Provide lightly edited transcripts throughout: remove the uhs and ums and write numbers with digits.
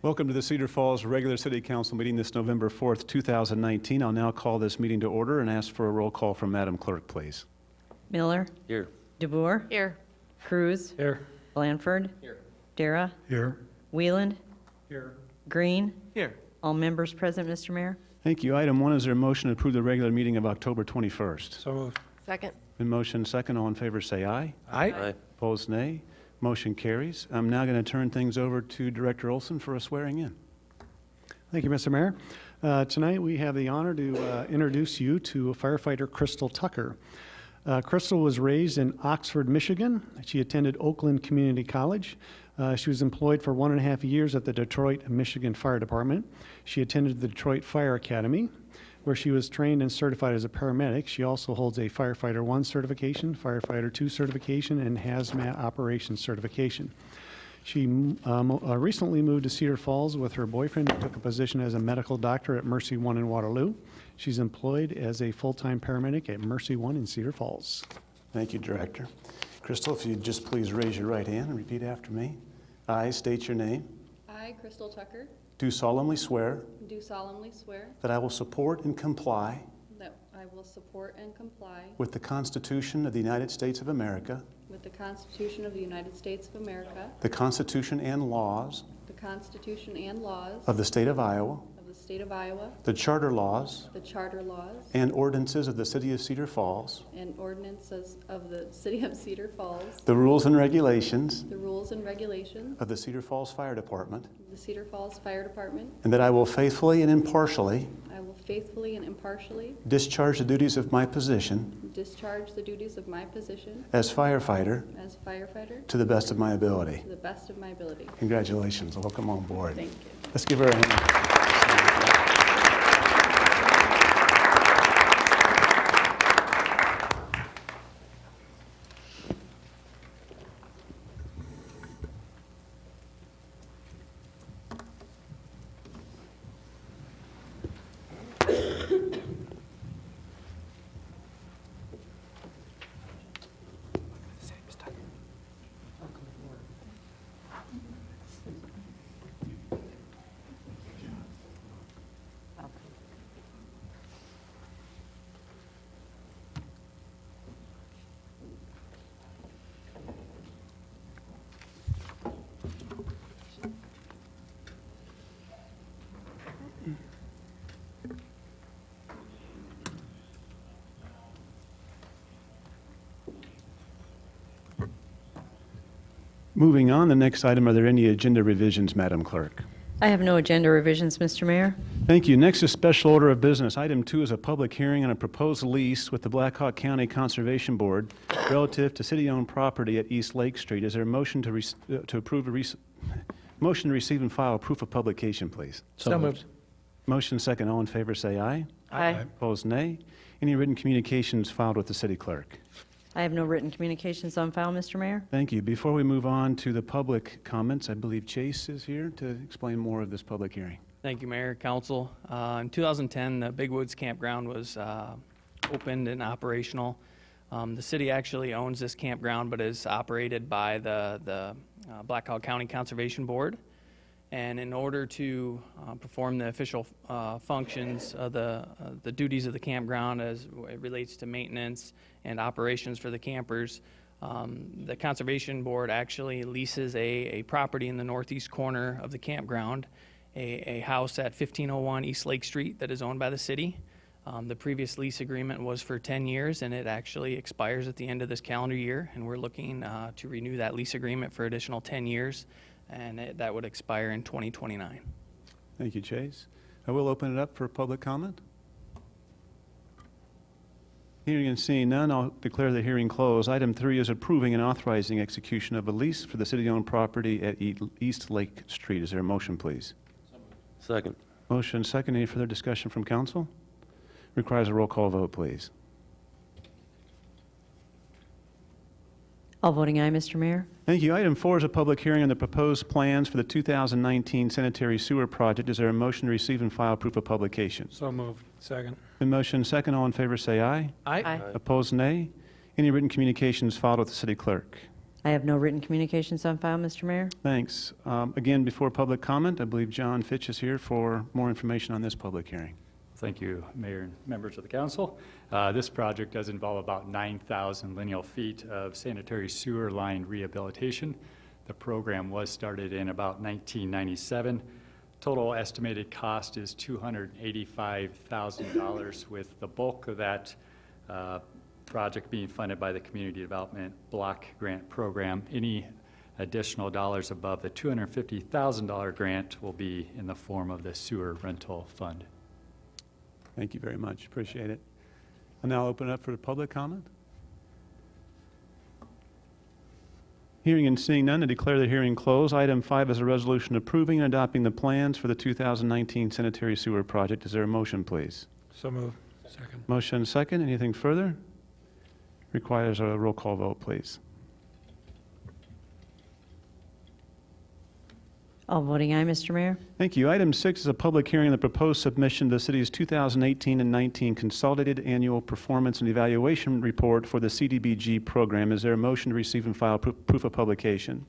Welcome to the Cedar Falls regular City Council meeting this November 4th, 2019. I'll now call this meeting to order and ask for a roll call from Madam Clerk, please. Miller. Here. DeBoer. Here. Cruz. Here. Blanford. Here. Dara. Here. Wieland. Here. Green. Here. All members present, Mr. Mayor. Thank you. Item 1 is there a motion to approve the regular meeting of October 21st. So moved. Second. In motion second, all in favor say aye. Aye. Opposed, nay. Motion carries. I'm now going to turn things over to Director Olson for a swearing in. Thank you, Mr. Mayor. Tonight we have the honor to introduce you to firefighter Crystal Tucker. Crystal was raised in Oxford, Michigan. She attended Oakland Community College. She was employed for 1.5 years at the Detroit, Michigan Fire Department. She attended the Detroit Fire Academy, where she was trained and certified as a paramedic. She also holds a Firefighter 1 certification, Firefighter 2 certification, and Hazmat Operations certification. She recently moved to Cedar Falls with her boyfriend and took a position as a medical doctor at Mercy 1 in Waterloo. She's employed as a full-time paramedic at Mercy 1 in Cedar Falls. Thank you, Director. Crystal, if you'd just please raise your right hand and repeat after me. I state your name. I, Crystal Tucker, Do solemnly swear do solemnly swear that I will support and comply that I will support and comply with the Constitution of the United States of America, with the Constitution of the United States of America, the Constitution and laws the Constitution and laws of the State of Iowa, of the State of Iowa, the Charter laws the Charter laws, and ordinances of the City of Cedar Falls, and ordinances of the City of Cedar Falls, the rules and regulations the rules and regulations of the Cedar Falls Fire Department, of the Cedar Falls Fire Department. and that I will faithfully and impartially I will faithfully and impartially discharge the duties of my position discharge the duties of my position as firefighter as firefighter to the best of my ability. to the best of my ability. Congratulations. Welcome on board. Thank you. Let's give her a hand. Moving on, the next item, are there any agenda revisions, Madam Clerk? I have no agenda revisions, Mr. Mayor. Thank you. Next is special order of business. Item 2 is a public hearing on a proposed lease with the Black Hawk County Conservation Board relative to city-owned property at East Lake Street. Is there a motion to approve motion to receive and file proof of publication, please? So moved. Motion second. All in favor say aye. Aye. Opposed, nay. Any written communications filed with the city clerk? I have no written communications on file, Mr. Mayor. Thank you. Before we move on to the public comments, I believe Chase is here to explain more of this public hearing. Thank you, Mayor, Council. In 2010, the Big Woods Campground was opened and operational. The city actually owns this campground, but is operated by the Black Hawk County Conservation Board. And in order to perform the official functions of the duties of the campground as it relates to maintenance and operations for the campers, the Conservation Board actually leases a property in the northeast corner of the campground, a house at 1501 East Lake Street that is owned by the city. The previous lease agreement was for 10 years, and it actually expires at the end of this calendar year, and we're looking to renew that lease agreement for additional 10 years, and that would expire in 2029. Thank you, Chase. I will open it up for public comment. Hearing and seeing none, I'll declare the hearing closed. Item 3 is approving and authorizing execution of a lease for the city-owned property at East Lake Street. Is there a motion, please? Second. Motion second. Any further discussion from council? Requires a roll call vote, please. All voting aye, Mr. Mayor. Thank you. Item 4 is a public hearing on the proposed plans for the 2019 sanitary sewer project. Is there a motion to receive and file proof of publication? So moved. Second. Been motion second. All in favor say aye. Aye. Opposed, nay. Any written communications filed with the city clerk? I have no written communications on file, Mr. Mayor. Thanks. Again, before public comment, I believe John Fitch is here for more information on this public hearing. Thank you, Mayor and members of the council. This project does involve about 9,000 lineal feet of sanitary sewer line rehabilitation. The program was started in about 1997. Total estimated cost is $285,000, with the bulk of that project being funded by the Community Development Block Grant Program. Any additional dollars above the $250,000 grant will be in the form of the sewer rental fund. Thank you very much. Appreciate it. I'll now open it up for public comment. Hearing and seeing none, I declare the hearing closed. Item 5 is a resolution approving and adopting the plans for the 2019 sanitary sewer project. Is there a motion, please? So moved. Second. Motion second. Anything further? Requires a roll call vote, please. All voting aye, Mr. Mayor. Thank you. Item 6 is a public hearing on the proposed submission of the city's 2018 and 19 Consolidated Annual Performance and Evaluation Report for the CDBG program. Is there a motion to receive and file proof of publication?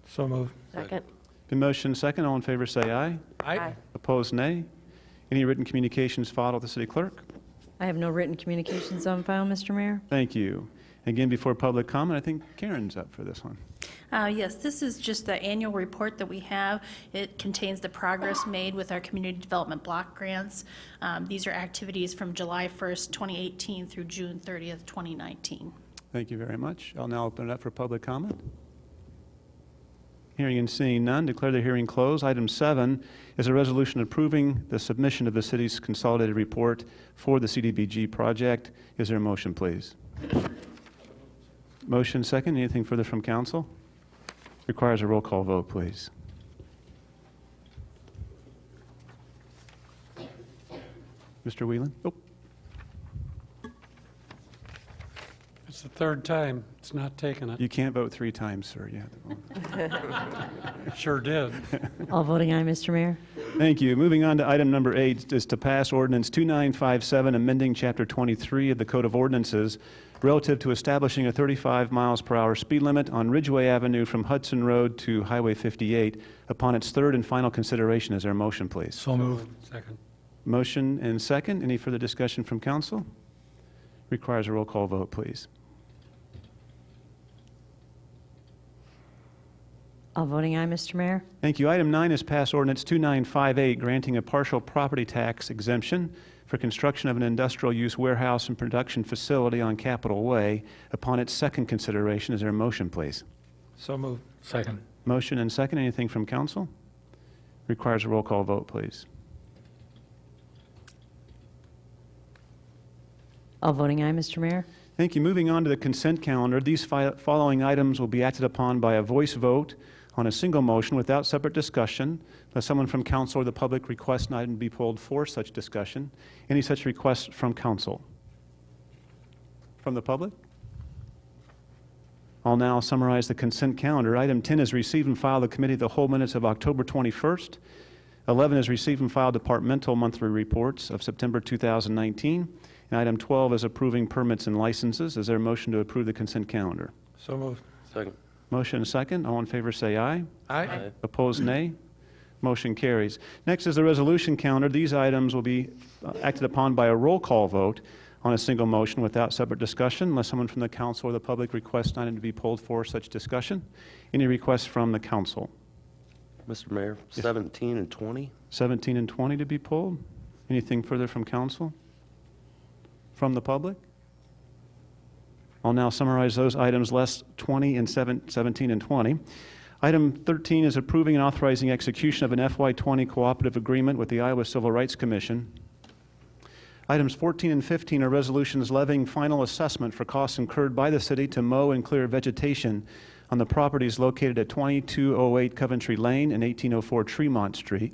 So moved. Second. Been motioned second. All in favor say aye. Aye. Opposed, nay. Any written communications filed with the city clerk? I have no written communications on file, Mr. Mayor. Thank you. Again, before public comment, I think Karen's up for this one. Yes, this is just the annual report that we have. It contains the progress made with our community development block grants. These are activities from July 1st, 2018 through June 30th, 2019. Thank you very much. I'll now open it up for public comment. Hearing and seeing none, declare the hearing closed. Item 7 is a resolution approving the submission of the city's consolidated report for the CDBG project. Is there a motion, please? Motion second. Anything further from council? Requires a roll call vote, please. Mr. Whelan? Oh, It's the third time. It's not taking it. you can't vote 3 times, sir. You have to vote. Sure did. All voting aye, Mr. Mayor. Thank you. Moving on to item number 8 is to pass ordinance 2957, amending Chapter 23 of the Code of Ordinances relative to establishing a 35 miles per hour speed limit on Ridgeway Avenue from Hudson Road to Highway 58 upon its third and final consideration. Is there a motion, please? So moved. Second. Motion and second. Any further discussion from council? Requires a roll call vote, please. All voting aye, Mr. Mayor. Thank you. Item 9 is pass ordinance 2958, granting a partial property tax exemption for construction of an industrial use warehouse and production facility on Capitol Way upon its second consideration. Is there a motion, please? So moved. Second. Motion and second. Anything from council? Requires a roll call vote, please. All voting aye, Mr. Mayor. Thank you. Moving on to the consent calendar, these following items will be acted upon by a voice vote on a single motion without separate discussion, unless someone from council or the public requests an item to be pulled for such discussion. Any such requests from council? From the public? I'll now summarize the consent calendar. Item 10 is receive and file the committee of the whole minutes of October 21st. 11 is receive and file departmental monthly reports of September 2019. And item 12 is approving permits and licenses. Is there a motion to approve the consent calendar? So moved. Second. Motion and second. All in favor say aye. Aye. Opposed, nay. Motion carries. Next is the resolution calendar. These items will be acted upon by a roll call vote on a single motion without separate discussion, unless someone from the council or the public requests an item to be pulled for such discussion. Any requests from the council? Mr. Mayor, Yes. 17 and 20? 17 and 20 to be pulled. Anything further from council? From the public? I'll now summarize those items, less 20 and 17 and 20. Item 13 is approving and authorizing execution of an FY20 cooperative agreement with the Iowa Civil Rights Commission. Items 14 and 15 are resolutions levying final assessment for costs incurred by the city to mow and clear vegetation on the properties located at 2208 Coventry Lane and 1804 Tremont Street.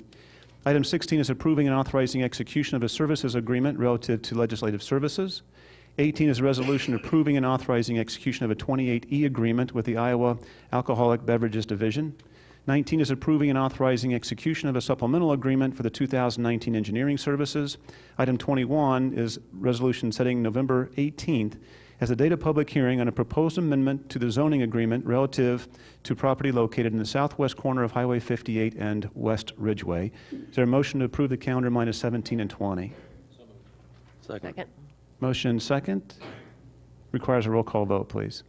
Item 16 is approving and authorizing execution of a services agreement relative to legislative services. 18 is a resolution approving and authorizing execution of a 28E agreement with the Iowa Alcoholic Beverages Division. 19 is approving and authorizing execution of a supplemental agreement for the 2019 engineering services. Item 21 is resolution setting November 18th as a date of public hearing on a proposed amendment to the zoning agreement relative to property located in the southwest corner of Highway 58 and West Ridgeway. Is there a motion to approve the calendar minus 17 and 20? Second. Motion second. Requires a roll call vote, please.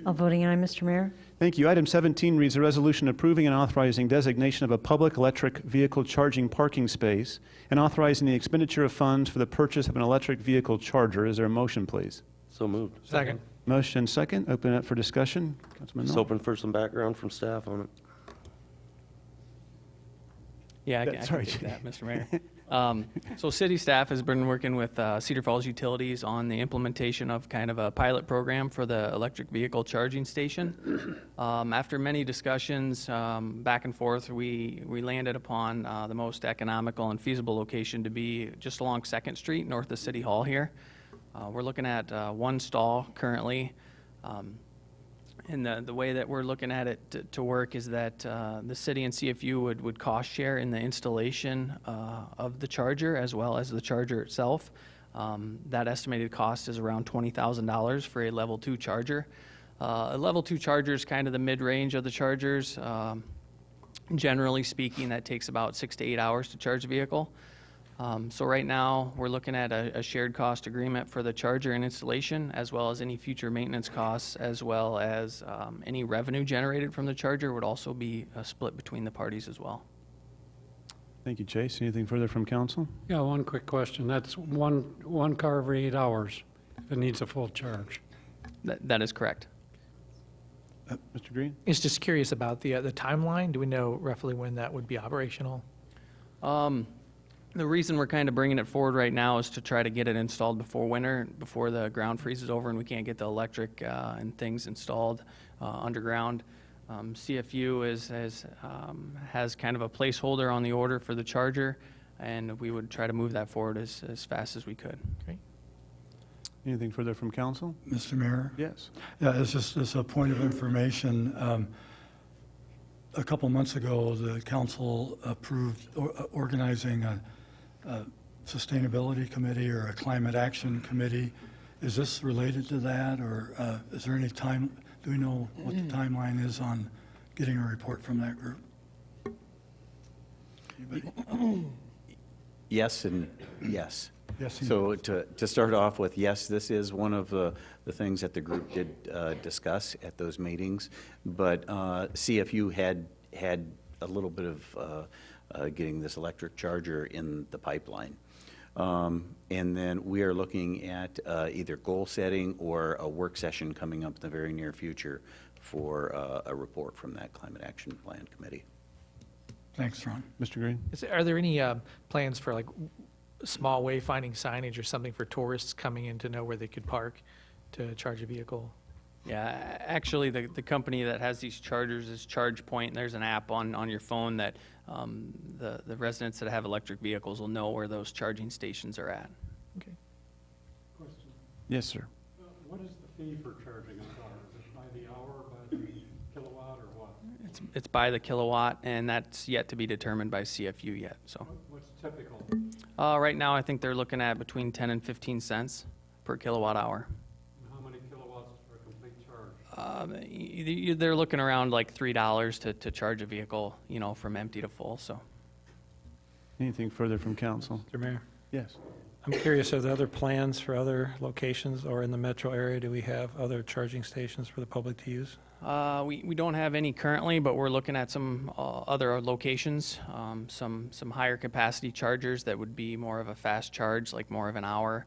All voting aye, Mr. Mayor. Thank you. Item 17 reads a resolution approving and authorizing designation of a public electric vehicle charging parking space and authorizing the expenditure of funds for the purchase of an electric vehicle charger. Is there a motion, please? So moved. Second. Motion second. Open it up for discussion. Councilman Just Knoll. hoping for some background from staff on it. Yeah, I Yeah, can sorry, take Jay. that, Mr. Mayor. So city staff has been working with Cedar Falls Utilities on the implementation of kind of a pilot program for the electric vehicle charging station. After many discussions back and forth, we landed upon the most economical and feasible location to be just along 2nd Street, north of City Hall here. We're looking at one stall currently. And the way that we're looking at it to work is that the city and CFU would cost share in the installation of the charger as well as the charger itself. That estimated cost is around $20,000 for a level 2 charger. A level 2 charger is kind of the mid-range of the chargers. Generally speaking, that takes about 6 to 8 hours to charge a vehicle. So right now, we're looking at a shared cost agreement for the charger and installation, as well as any future maintenance costs, as well as any revenue generated from the charger would also be split between the parties as well. Thank you, Chase. Anything further from council? Yeah, one quick question. That's one car every 8 hours if it needs a full charge. That is correct. Mr. Green? It's just curious about the timeline. Do we know roughly when that would be operational? The reason we're kind of bringing it forward right now is to try to get it installed before winter, before the ground freezes over and we can't get the electric and things installed underground. CFU has kind of a placeholder on the order for the charger, and we would try to move that forward as fast as we could. Great. Anything further from council? Mr. Mayor? Yes. Yeah, it's just as a point of information. A couple months ago, the council approved organizing a sustainability committee or a climate action committee. Is this related to that, or is there any time, do we know what the timeline is on getting a report from that group? Anybody? Yes and yes. Yes, and So to start off with, yes, this is one of the things that the group did discuss at those meetings, but CFU had a little bit of getting this electric charger in the pipeline. And then we are looking at either goal setting or a work session coming up in the very near future for a report from that Climate Action Plan Committee. Thanks, Ron. Mr. Green? Are there any plans for like small wayfinding signage or something for tourists coming in to know where they could park to charge a vehicle? Yeah, actually, the company that has these chargers is ChargePoint, and there's an app on your phone that the residents that have electric vehicles will know where those charging stations are at. Okay. Question. Yes, sir. What is the fee for charging a car? Is it by the hour, by the kilowatt, or what? It's by the kilowatt, and that's yet to be determined by CFU yet. So What's typical? right now, I think they're looking at between 10 and 15 cents per kilowatt hour. And how many kilowatts for a complete charge? They're looking around like $3 to charge a vehicle, from empty to full. So Anything further from council? Mr. Mayor, Yes. I'm curious, are there other plans for other locations or in the metro area? Do we have other charging stations for the public to use? we don't have any currently, but we're looking at some other locations, some higher capacity chargers that would be more of a fast charge, like more of an hour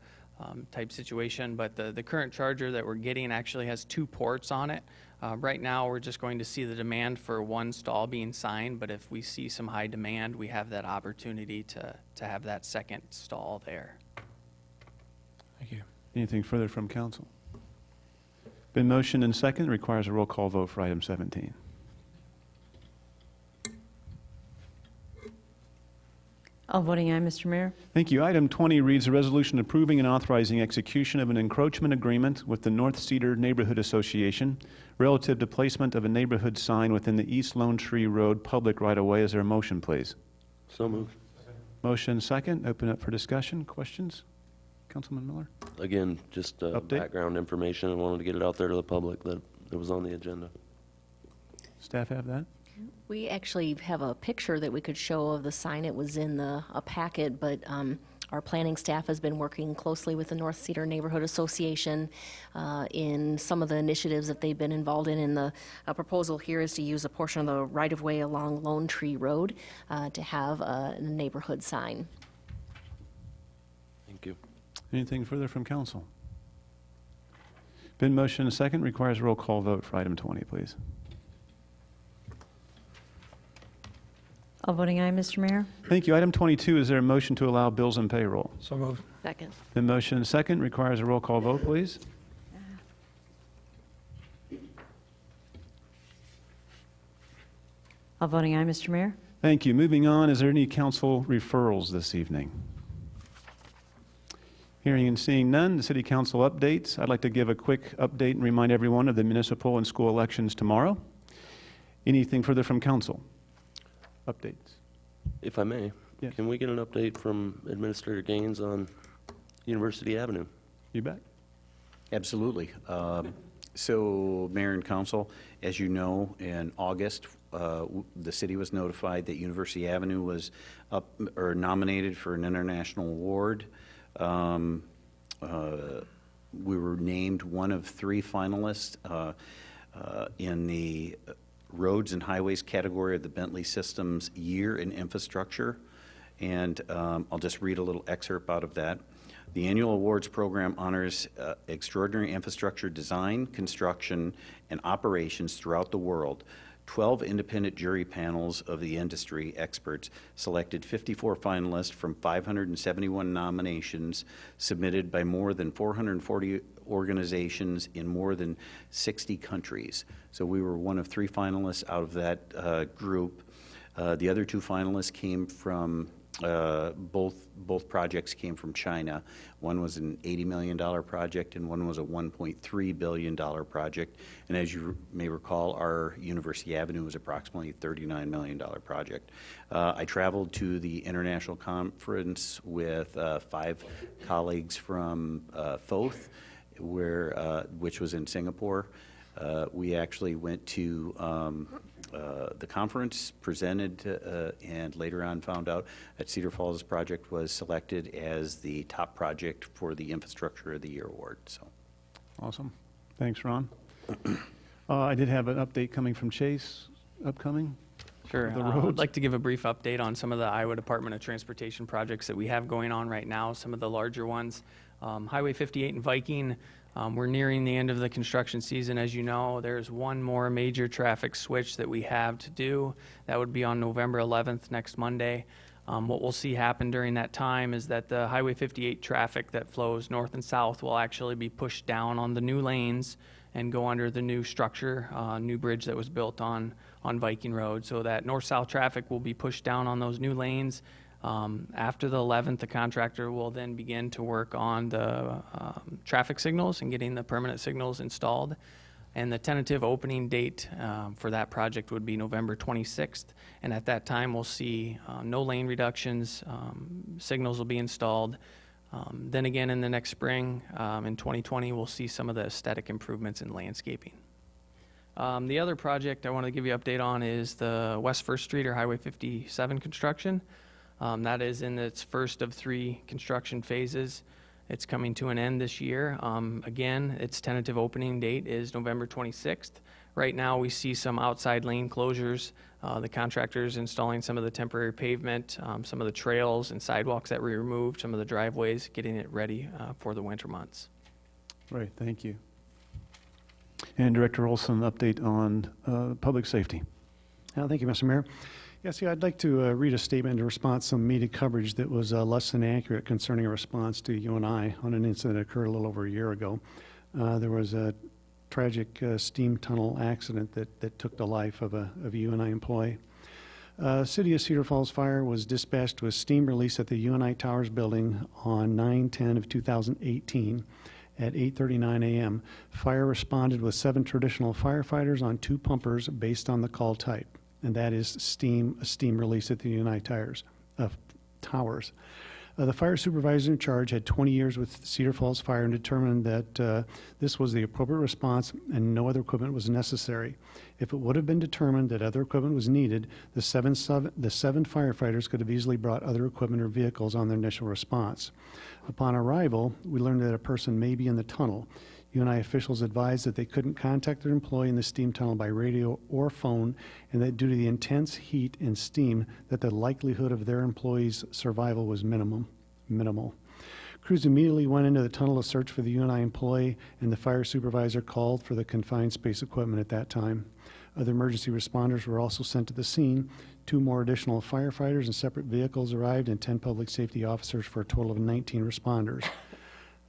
type situation. But the current charger that we're getting actually has 2 ports on it. Right now, we're just going to see the demand for one stall being signed, but if we see some high demand, we have that opportunity to have that second stall there. Thank you. Anything further from council? Been motioned and second. Requires a roll call vote for item 17. All voting aye, Mr. Mayor. Thank you. Item 20 reads a resolution approving and authorizing execution of an encroachment agreement with the North Cedar Neighborhood Association relative to placement of a neighborhood sign within the East Lone Tree Road public right-of-way. Is there a motion, please? So moved. Motion second. Open up for discussion. Questions? Councilman Miller? Again, just Update? background information. I wanted to get it out there to the public that it was on the agenda. Staff have that? We actually have a picture that we could show of the sign. It was in a packet, but our planning staff has been working closely with the North Cedar Neighborhood Association in some of the initiatives that they've been involved in. And the proposal here is to use a portion of the right-of-way along Lone Tree Road to have a neighborhood sign. Thank you. Anything further from council? Been motion and second, requires a roll call vote for item 20, please. All voting aye, Mr. Mayor. Thank you. Item 22, is there a motion to allow bills and payroll? So moved. Second. Been motion and second, requires a roll call vote, please. All voting aye, Mr. Mayor. Thank you. Moving on, is there any council referrals this evening? Hearing and seeing none, the city council updates. I'd like to give a quick update and remind everyone of the municipal and school elections tomorrow. Anything further from council? Updates. If I may, Yes. can we get an update from Administrator Gaines on University Avenue? You bet. Absolutely. So, Mayor and Council, as you know, in August, the city was notified that University Avenue was up or nominated for an international award. We were named one of 3 finalists in the Roads and Highways category of the Bentley Systems Year in Infrastructure. And I'll just read a little excerpt out of that. The annual awards program honors extraordinary infrastructure design, construction, and operations throughout the world. 12 independent jury panels of the industry experts selected 54 finalists from 571 nominations submitted by more than 440 organizations in more than 60 countries. So we were one of 3 finalists out of that group. The other 2 finalists came from both projects came from China. One was an $80 million project and one was a $1.3 billion project. And as you may recall, our University Avenue was approximately a $39 million project. I traveled to the international conference with 5 colleagues from FOTH, which was in Singapore. We actually went to the conference, presented, and later on found out that Cedar Falls project was selected as the top project for the Infrastructure of the Year award. So, Awesome. Thanks, Ron. I did have an update coming from Chase, upcoming. Sure. The I'd roads. like to give a brief update on some of the Iowa Department of Transportation projects that we have going on right now, some of the larger ones. Highway 58 and Viking, we're nearing the end of the construction season. As you know, there's one more major traffic switch that we have to do. That would be on November 11th, next Monday. What we'll see happen during that time is that the Highway 58 traffic that flows north and south will actually be pushed down on the new lanes and go under the new structure, new bridge that was built on Viking Road. So that north-south traffic will be pushed down on those new lanes. After the 11th, the contractor will then begin to work on the traffic signals and getting the permanent signals installed. And the tentative opening date for that project would be November 26th. And at that time, we'll see no lane reductions, signals will be installed. Then again, in the next spring, in 2020, we'll see some of the aesthetic improvements in landscaping. The other project I want to give you an update on is the West First Street or Highway 57 construction. That is in its first of 3 construction phases. It's coming to an end this year. Again, its tentative opening date is November 26th. Right now, we see some outside lane closures. The contractor's installing some of the temporary pavement, some of the trails and sidewalks that we removed, some of the driveways, getting it ready for the winter months. Right, thank you. And Director Olson, update on public safety. Thank you, Mr. Mayor. Yes, I'd like to read a statement in response to some media coverage that was less than accurate concerning a response to UNI on an incident that occurred a little over a year ago. There was a tragic steam tunnel accident that took the life of a UNI employee. City of Cedar Falls Fire was dispatched to a steam release at the UNI Towers building on 9/10 of 2018 at 8:39 a.m. Fire responded with 7 traditional firefighters on 2 pumpers based on the call type, and that is a steam release at the UNI Towers. The fire supervisor in charge had 20 years with Cedar Falls Fire and determined that this was the appropriate response and no other equipment was necessary. If it would have been determined that other equipment was needed, the seven firefighters could have easily brought other equipment or vehicles on their initial response. Upon arrival, we learned that a person may be in the tunnel. UNI officials advised that they couldn't contact their employee in the steam tunnel by radio or phone, and that due to the intense heat and steam, that the likelihood of their employee's survival was minimal. Crews immediately went into the tunnel to search for the UNI employee, and the fire supervisor called for the confined space equipment at that time. Other emergency responders were also sent to the scene. 2 more additional firefighters and separate vehicles arrived, and 10 public safety officers for a total of 19 responders.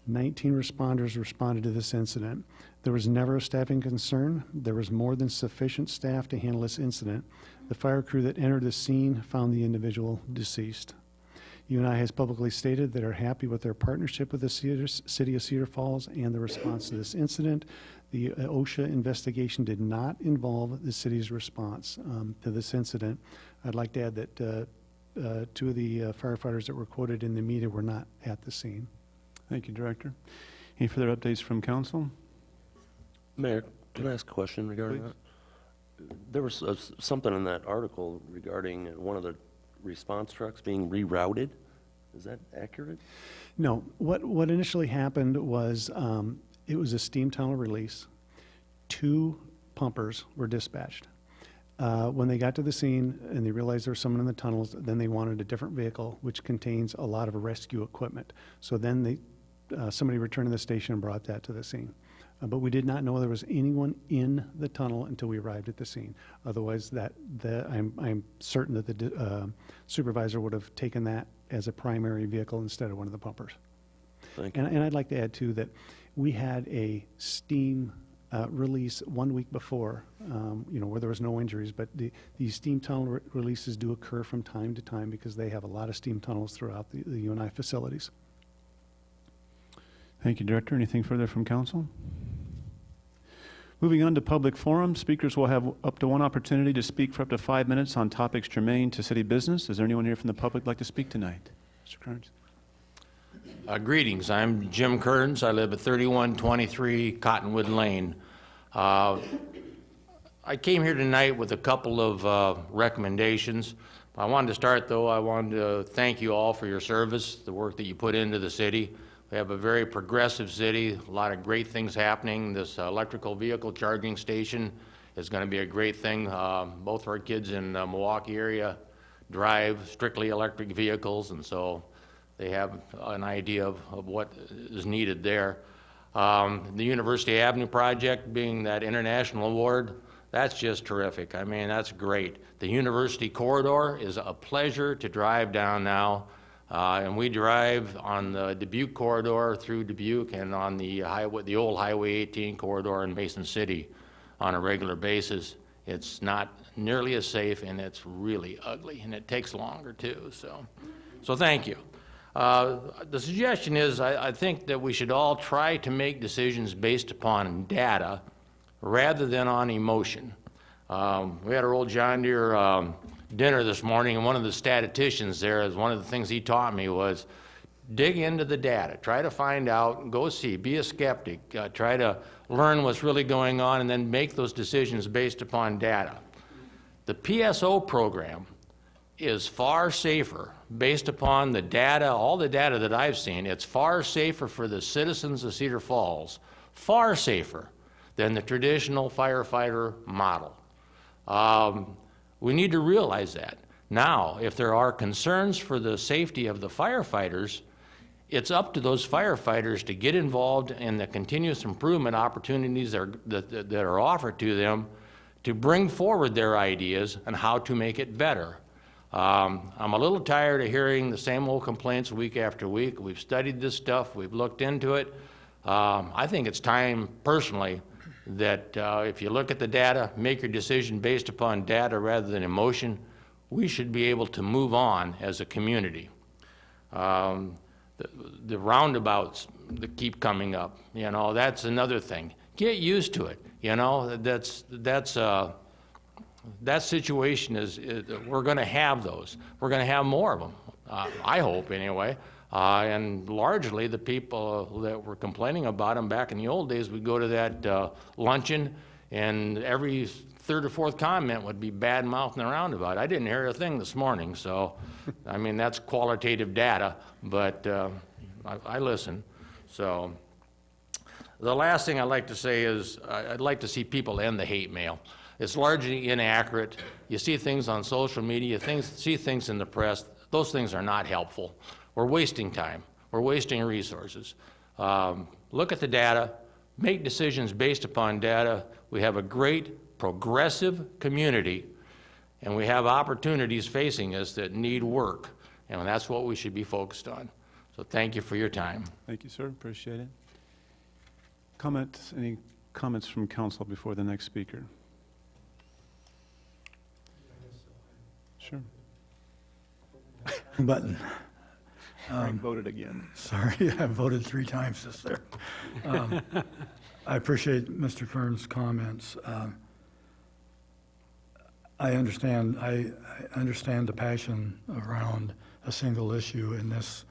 19 responders responded to this incident. There was never a staffing concern. There was more than sufficient staff to handle this incident. The fire crew that entered the scene found the individual deceased. UNI has publicly stated that are happy with their partnership with the City of Cedar Falls and the response to this incident. The OSHA investigation did not involve the city's response to this incident. I'd like to add that 2 of the firefighters that were quoted in the media were not at the scene. Thank you, Director. Any further updates from council? Mayor, can I ask a question regarding Please. that? There was something in that article regarding one of the response trucks being rerouted. Is that accurate? No. What initially happened was it was a steam tunnel release. 2 pumpers were dispatched. When they got to the scene and they realized there was someone in the tunnels, then they wanted a different vehicle, which contains a lot of rescue equipment. So then somebody returned to the station and brought that to the scene. But we did not know there was anyone in the tunnel until we arrived at the scene. Otherwise, I'm certain that the supervisor would have taken that as a primary vehicle instead of one of the pumpers. Thank you. And I'd like to add, too, that we had a steam release 1 week before, where there was no injuries, but these steam tunnel releases do occur from time to time because they have a lot of steam tunnels throughout the UNI facilities. Thank you, Director. Anything further from council? Moving on to public forum, speakers will have up to 1 opportunity to speak for up to 5 minutes on topics germane to city business. Is there anyone here from the public who'd like to speak tonight? Mr. Kearns. Greetings. I'm Jim Kearns. I live at 3123 Cottonwood Lane. I came here tonight with a couple of recommendations. I wanted to start, though, I wanted to thank you all for your service, the work that you put into the city. We have a very progressive city, a lot of great things happening. This electrical vehicle charging station is going to be a great thing. Both our kids in the Milwaukee area drive strictly electric vehicles, and so they have an idea of what is needed there. The University Avenue project being that international award, that's just terrific. I mean, that's great. The University Corridor is a pleasure to drive down now. And we drive on the Dubuque corridor through Dubuque and on the old Highway 18 corridor in Mason City on a regular basis. It's not nearly as safe, and it's really ugly, and it takes longer too. So thank you. The suggestion is I think that we should all try to make decisions based upon data rather than on emotion. We had our old John Deere dinner this morning, and one of the statisticians there, one of the things he taught me was dig into the data, try to find out, go see, be a skeptic, try to learn what's really going on, and then make those decisions based upon data. The PSO program is far safer based upon the data, all the data that I've seen. It's far safer for the citizens of Cedar Falls, far safer than the traditional firefighter model. We need to realize that. Now, if there are concerns for the safety of the firefighters, it's up to those firefighters to get involved in the continuous improvement opportunities that are offered to them to bring forward their ideas on how to make it better. I'm a little tired of hearing the same old complaints week after week. We've studied this stuff. We've looked into it. I think it's time, personally, that if you look at the data, make your decision based upon data rather than emotion. We should be able to move on as a community. The roundabouts that keep coming up, that's another thing. Get used to it. That situation is we're going to have those. We're going to have more of them. I hope anyway. And largely the people that were complaining about them back in the old days would go to that luncheon, and every third or fourth comment would be bad mouthing around about it. I didn't hear a thing this morning, so I mean, that's qualitative data, but I listen. So the last thing I'd like to say is I'd like to see people end the hate mail. It's largely inaccurate. You see things on social media, see things in the press. Those things are not helpful. We're wasting time. We're wasting resources. Look at the data. Make decisions based upon data. We have a great progressive community, and we have opportunities facing us that need work, and that's what we should be focused on. So thank you for your time. Thank you, sir. Appreciate it. Any comments from council before the next speaker? Sure. Button. Frank voted again. Sorry, I voted 3 times this there. I appreciate Mr. Kern's comments. I understand the passion around a single issue in this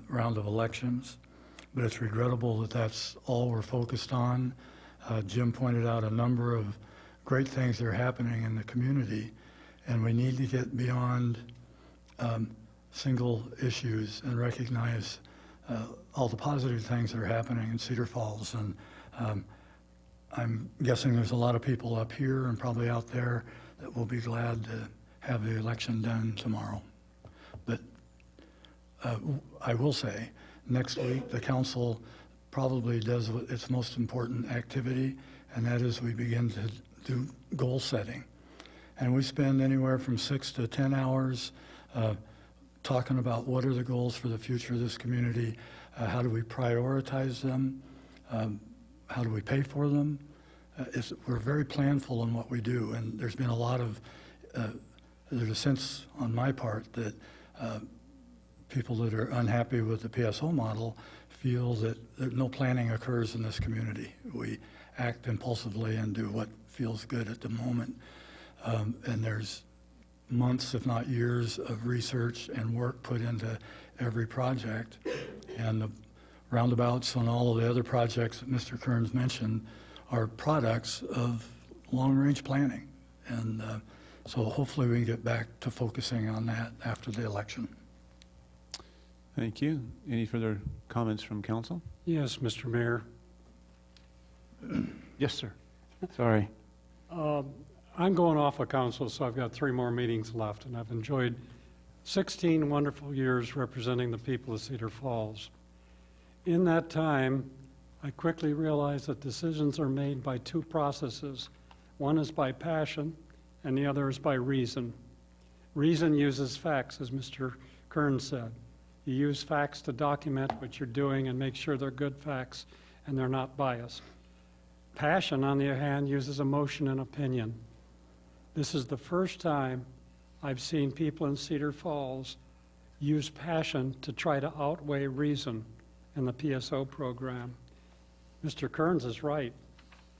round of elections, but it's regrettable that that's all we're focused on. Jim pointed out a number of great things that are happening in the community, and we need to get beyond single issues and recognize all the positive things that are happening in Cedar Falls. And I'm guessing there's a lot of people up here and probably out there that will be glad to have the election done tomorrow. But I will say, next week the council probably does its most important activity, and that is we begin to do goal setting. And we spend anywhere from 6 to 10 hours talking about what are the goals for the future of this community, how do we prioritize them, how do we pay for them. We're very planful in what we do, and there's been a lot of, there's a sense on my part that people that are unhappy with the PSO model feel that no planning occurs in this community. We act impulsively and do what feels good at the moment. And there's months, if not years, of research and work put into every project. And the roundabouts and all of the other projects that Mr. Kearns mentioned are products of long-range planning. And so hopefully we can get back to focusing on that after the election. Thank you. Any further comments from council? Yes, Mr. Mayor. Yes, sir. Sorry. I'm going off of council, so I've got 3 more meetings left, and I've enjoyed 16 wonderful years representing the people of Cedar Falls. In that time, I quickly realized that decisions are made by 2 processes. One is by passion, and the other is by reason. Reason uses facts, as Mr. Kern said. You use facts to document what you're doing and make sure they're good facts and they're not biased. Passion, on the other hand, uses emotion and opinion. This is the first time I've seen people in Cedar Falls use passion to try to outweigh reason in the PSO program. Mr. Kearns is right.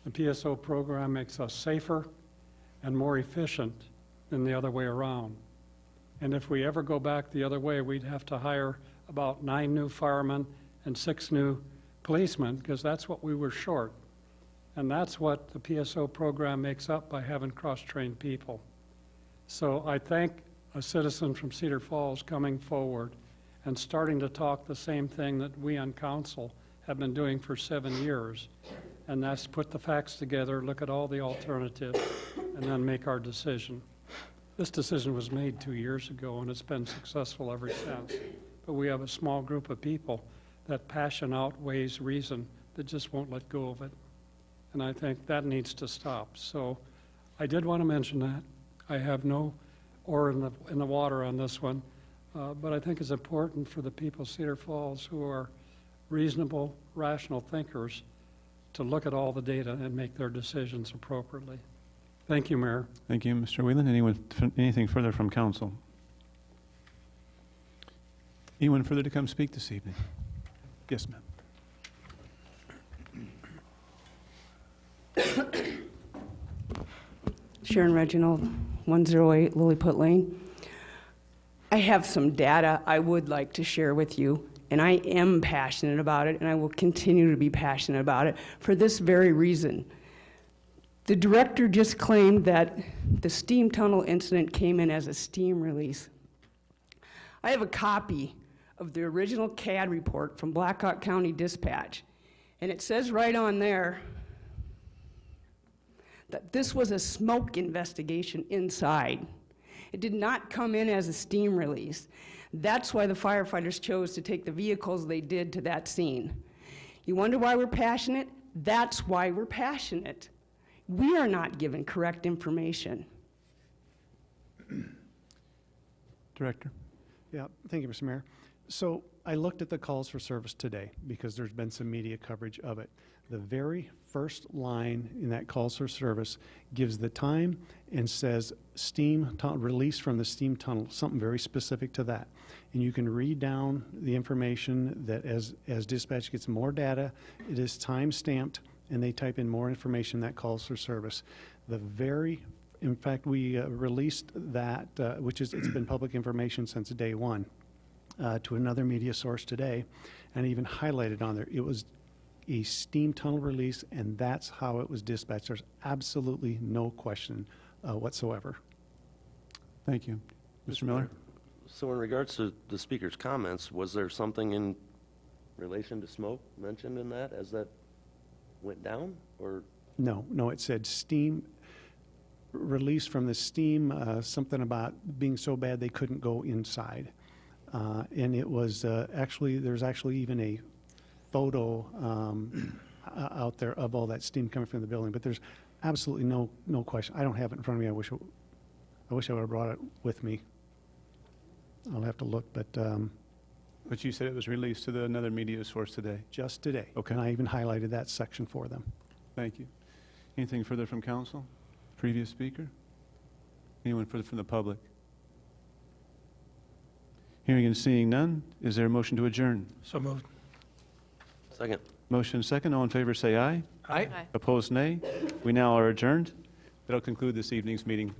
The PSO program makes us safer and more efficient than the other way around. And if we ever go back the other way, we'd have to hire about 9 new firemen and 6 new policemen, because that's what we were short. And that's what the PSO program makes up by having cross-trained people. So I thank a citizen from Cedar Falls coming forward and starting to talk the same thing that we on council have been doing for 7 years. And that's put the facts together, look at all the alternatives, and then make our decision. This decision was made 2 years ago, and it's been successful ever since. But we have a small group of people that passion outweighs reason that just won't let go of it. And I think that needs to stop. So I did want to mention that. I have no oar in the water on this one, but I think it's important for the people of Cedar Falls who are reasonable, rational thinkers to look at all the data and make their decisions appropriately. Thank you, Mayor. Thank you, Mr. Whelan. Anything further from council? Anyone further to come speak this evening? Yes, ma'am. Sharon Reginald, 108 Lilliput Lane. I have some data I would like to share with you, and I am passionate about it, and I will continue to be passionate about it for this very reason. The director just claimed that the steam tunnel incident came in as a steam release. I have a copy of the original CAD report from Blackhawk County Dispatch, and it says right on there that this was a smoke investigation inside. It did not come in as a steam release. That's why the firefighters chose to take the vehicles they did to that scene. You wonder why we're passionate? That's why we're passionate. We are not given correct information. Director? Yeah, thank you, Mr. Mayor. So I looked at the calls for service today because there's been some media coverage of it. The very first line in that calls for service gives the time and says release from the steam tunnel, something very specific to that. And you can read down the information that as dispatch gets more data, it is time stamped and they type in more information that calls for service. In fact, we released that, it's been public information since day one, to another media source today, and even highlighted on there. It was a steam tunnel release, and that's how it was dispatched. There's absolutely no question whatsoever. Thank you. Mr. Miller? So in regards to the speaker's comments, was there something in relation to smoke mentioned in that as that went down, or? No, it said steam release from the steam, something about being so bad they couldn't go inside. And it was there's actually even a photo out there of all that steam coming from the building, but there's absolutely no question. I don't have it in front of me. I wish I would have brought it with me. I'll have to look, but But you said it was released to another media source today. just today. Okay. And I even highlighted that section for them. Thank you. Anything further from council? Previous speaker? Anyone further from the public? Hearing and seeing none, is there a motion to adjourn? So moved. Second. Motion second. All in favor say aye. Aye. Opposed, nay. We now are adjourned. That'll conclude this evening's meeting.